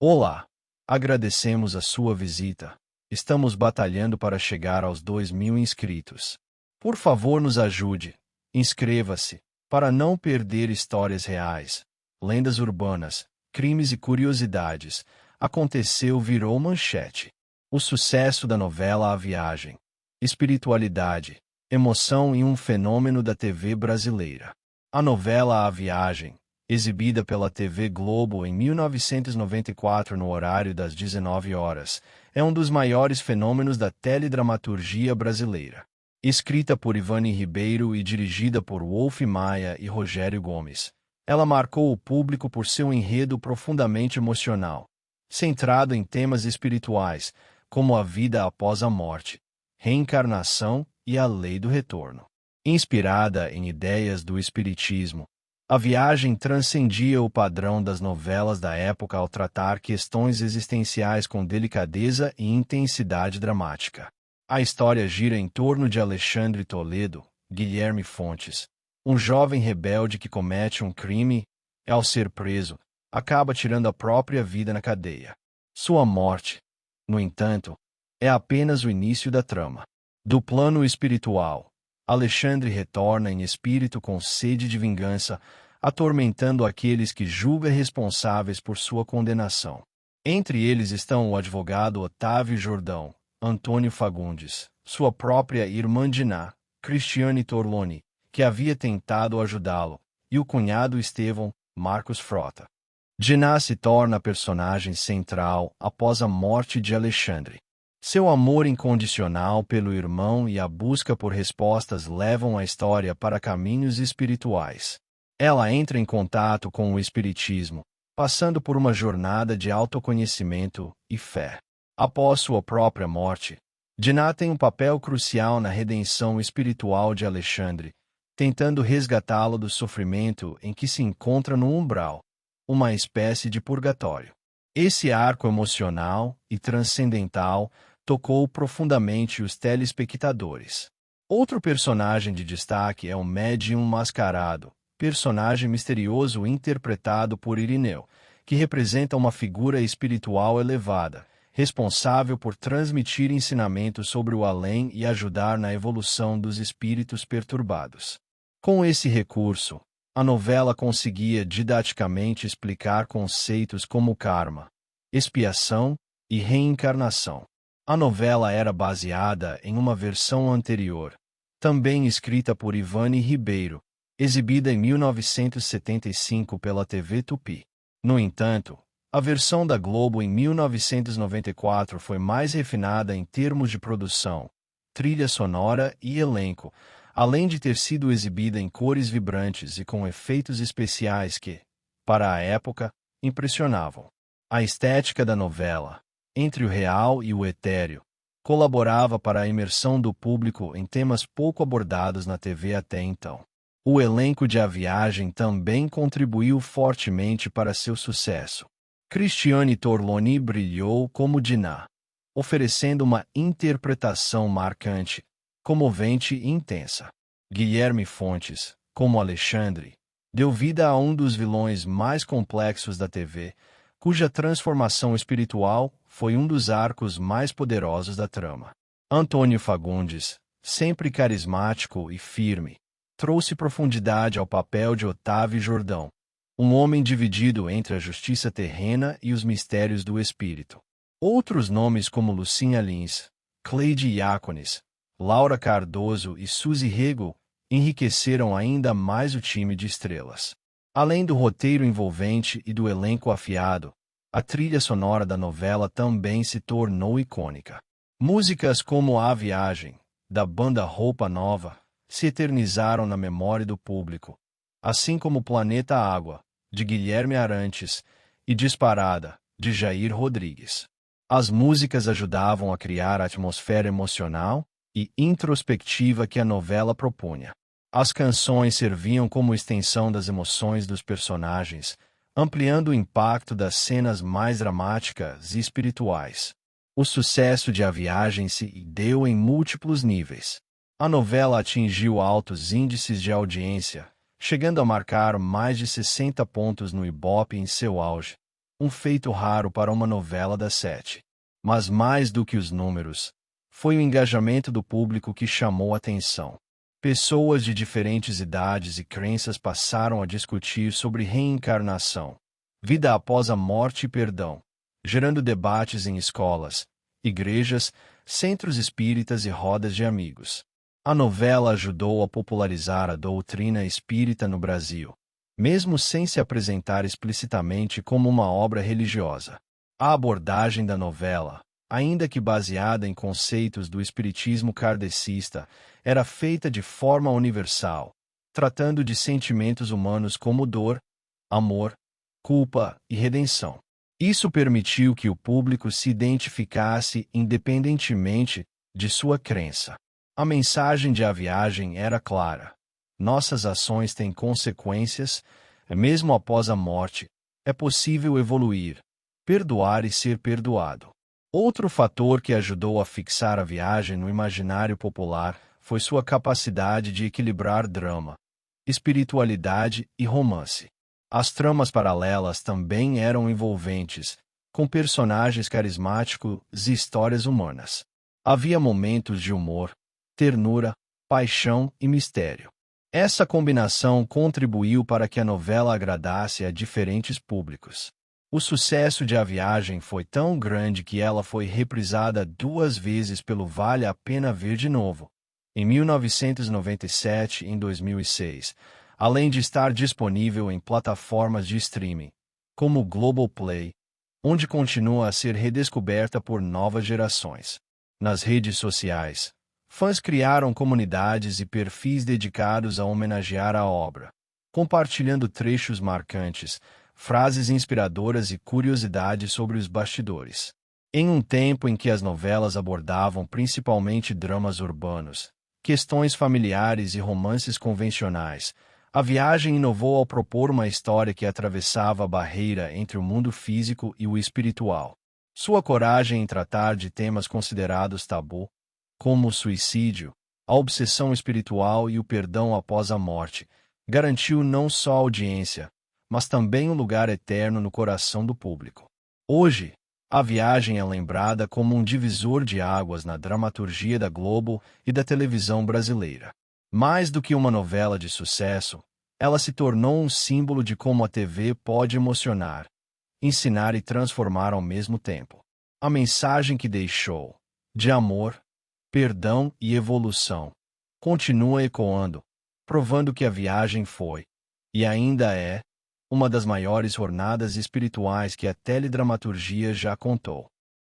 Olá! Agradecemos a sua visita. Estamos batalhando para chegar aos 2.000 inscritos. Por favor, nos ajude. Inscreva-se para não perder histórias reais, lendas urbanas, crimes e curiosidades. Aconteceu, virou manchete. O sucesso da novela A Viagem. Espiritualidade, emoção e um fenômeno da TV brasileira. A novela A Viagem, exibida pela TV Globo em 1994 no horário das 19 horas, é um dos maiores fenômenos da teledramaturgia brasileira. Escrita por Ivani Ribeiro e dirigida por Wolf Maia e Rogério Gomes, ela marcou o público por seu enredo profundamente emocional, centrado em temas espirituais, como a vida após a morte, reencarnação e a lei do retorno. Inspirada em ideias do espiritismo, A Viagem transcendia o padrão das novelas da época ao tratar questões existenciais com delicadeza e intensidade dramática. A história gira em torno de Alexandre Toledo, Guilherme Fontes, um jovem rebelde que comete um crime e, ao ser preso, acaba tirando a própria vida na cadeia. Sua morte, no entanto, é apenas o início da trama. Do plano espiritual, Alexandre retorna em espírito com sede de vingança, atormentando aqueles que julga responsáveis por sua condenação. Entre eles estão o advogado Otávio Jordão, Antônio Fagundes, sua própria irmã Diná, Cristiane Torloni, que havia tentado ajudá-lo, e o cunhado Estevão, Marcos Frota. Diná se torna a personagem central após a morte de Alexandre. Seu amor incondicional pelo irmão e a busca por respostas levam a história para caminhos espirituais. Ela entra em contato com o espiritismo, passando por uma jornada de autoconhecimento e fé. Após sua própria morte, Diná tem um papel crucial na redenção espiritual de Alexandre, tentando resgatá-lo do sofrimento em que se encontra no umbral, uma espécie de purgatório. Esse arco emocional e transcendental tocou profundamente os telespectadores. Outro personagem de destaque é o médium mascarado, personagem misterioso interpretado por Irineu, que representa uma figura espiritual elevada, responsável por transmitir ensinamentos sobre o além e ajudar na evolução dos espíritos perturbados. Com esse recurso, a novela conseguia didaticamente explicar conceitos como karma, expiação e reencarnação. A novela era baseada em uma versão anterior, também escrita por Ivani Ribeiro, exibida em 1975 pela TV Tupi. No entanto, a versão da Globo em 1994 foi mais refinada em termos de produção, trilha sonora e elenco, além de ter sido exibida em cores vibrantes e com efeitos especiais que, para a época, impressionavam. A estética da novela, entre o real e o etéreo, colaborava para a imersão do público em temas pouco abordados na TV até então. O elenco de A Viagem também contribuiu fortemente para seu sucesso. Cristiane Torloni brilhou como Diná, oferecendo uma interpretação marcante, comovente e intensa. Guilherme Fontes, como Alexandre, deu vida a um dos vilões mais complexos da TV, cuja transformação espiritual foi um dos arcos mais poderosos da trama. Antônio Fagundes, sempre carismático e firme, trouxe profundidade ao papel de Otávio Jordão, um homem dividido entre a justiça terrena e os mistérios do espírito. Outros nomes como Lucinha Lins, Cleide Iacones, Laura Cardoso e Suzy Rego enriqueceram ainda mais o time de estrelas. Além do roteiro envolvente e do elenco afiado, a trilha sonora da novela também se tornou icônica. Músicas como A Viagem, da banda Roupa Nova, se eternizaram na memória do público, assim como Planeta Água, de Guilherme Arantes, e Disparada, de Jair Rodrigues. As músicas ajudavam a criar a atmosfera emocional e introspectiva que a novela propunha. As canções serviam como extensão das emoções dos personagens, ampliando o impacto das cenas mais dramáticas e espirituais. O sucesso de A Viagem se deu em múltiplos níveis. A novela atingiu altos índices de audiência, chegando a marcar mais de 60 pontos no Ibope em seu auge, um feito raro para uma novela das 7. Mas mais do que os números, foi o engajamento do público que chamou a atenção. Pessoas de diferentes idades e crenças passaram a discutir sobre reencarnação, vida após a morte e perdão, gerando debates em escolas, igrejas, centros espíritas e rodas de amigos. A novela ajudou a popularizar a doutrina espírita no Brasil, mesmo sem se apresentar explicitamente como uma obra religiosa. A abordagem da novela, ainda que baseada em conceitos do espiritismo kardecista, era feita de forma universal, tratando de sentimentos humanos como dor, amor, culpa e redenção. Isso permitiu que o público se identificasse independentemente de sua crença. A mensagem de A Viagem era clara. Nossas ações têm consequências, mesmo após a morte. É possível evoluir, perdoar e ser perdoado. Outro fator que ajudou a fixar A Viagem no imaginário popular foi sua capacidade de equilibrar drama, espiritualidade e romance. As tramas paralelas também eram envolventes, com personagens carismáticos e histórias humanas. Havia momentos de humor, ternura, paixão e mistério. Essa combinação contribuiu para que a novela agradasse a diferentes públicos. O sucesso de A Viagem foi tão grande que ela foi reprisada 2 vezes pelo Vale a Pena Ver de Novo, em 1997 e em 2006, além de estar disponível em plataformas de streaming, como o Globoplay, onde continua a ser redescoberta por novas gerações. Nas redes sociais, fãs criaram comunidades e perfis dedicados a homenagear a obra, compartilhando trechos marcantes, frases inspiradoras e curiosidades sobre os bastidores. Em um tempo em que as novelas abordavam principalmente dramas urbanos, questões familiares e romances convencionais, A Viagem inovou ao propor uma história que atravessava a barreira entre o mundo físico e o espiritual. Sua coragem em tratar de temas considerados tabu, como o suicídio, a obsessão espiritual e o perdão após a morte, garantiu não só audiência, mas também um lugar eterno no coração do público. Hoje, A Viagem é lembrada como um divisor de águas na dramaturgia da Globo e da televisão brasileira. Mais do que uma novela de sucesso, ela se tornou um símbolo de como a TV pode emocionar, ensinar e transformar ao mesmo tempo. A mensagem que deixou, de amor, perdão e evolução, continua ecoando, provando que A Viagem foi, e ainda é, uma das maiores jornadas espirituais que a teledramaturgia já contou.